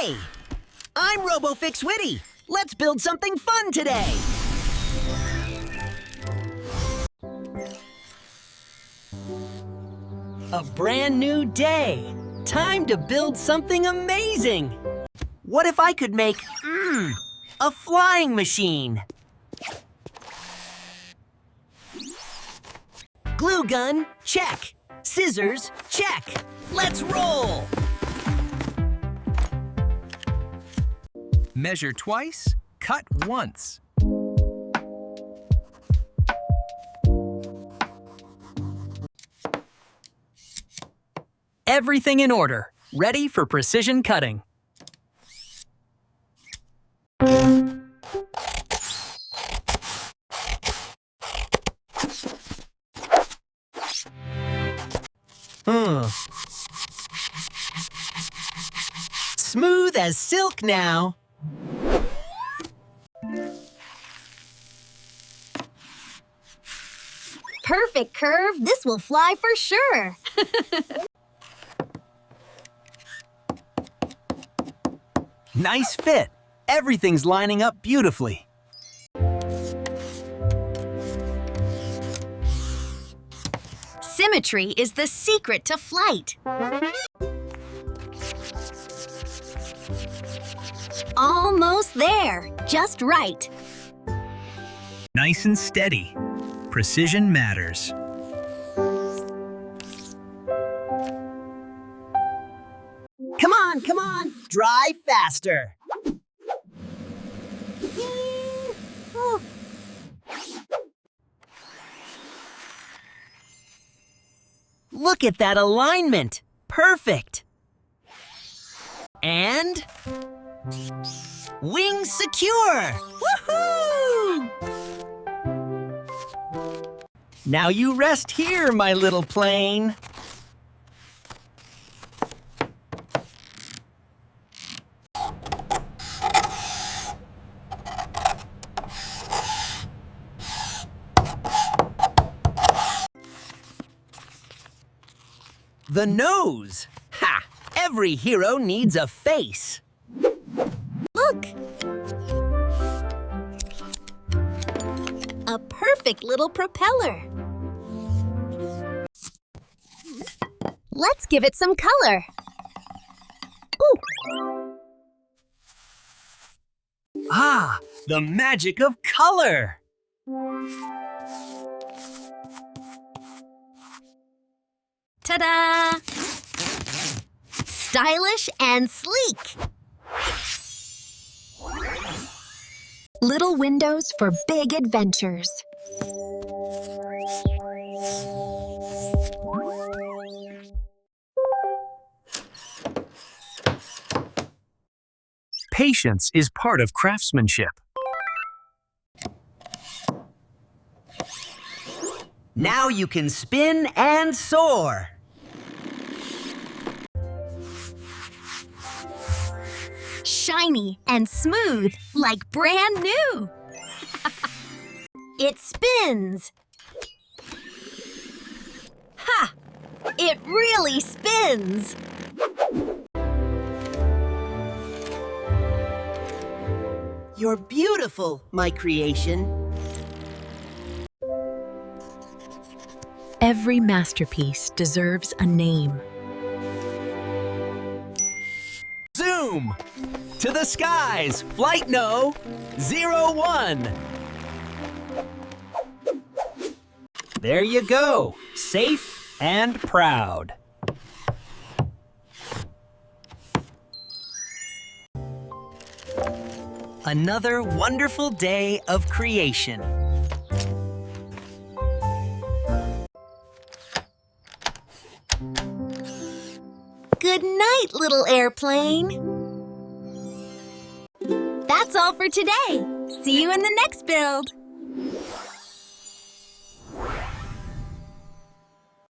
Hey! I'm RoboFix Witty. Let's build something fun today. A brand new day. Time to build something amazing. What if I could make, a flying machine? Glue gun, check. Scissors, check. Let's roll. Measure twice, cut once. Everything in order. Ready for precision cutting. Smooth as silk now. Perfect curve. This will fly for sure. Nice fit. Everything's lining up beautifully. Symmetry is the secret to flight. Almost there. Just right. Nice and steady. Precision matters. Come on. Drive faster. Look at that alignment. Perfect. And wings secure. Woohoo! Now you rest here, my little plane. The nose. Ha! Every hero needs a face. Look. A perfect little propeller. Let's give it some color. Ooh. Ah, the magic of color. Ta-da! Stylish and sleek. Little windows for big adventures. Patience is part of craftsmanship. Now you can spin and soar. Shiny and smooth, like brand new. It spins. Ha! It really spins. You're beautiful, my creation. Every masterpiece deserves a name. Zoom! To the skies, flight no, 01. There you go, safe and proud. Another wonderful day of creation. Good night, little airplane. That's all for today. See you in the next build.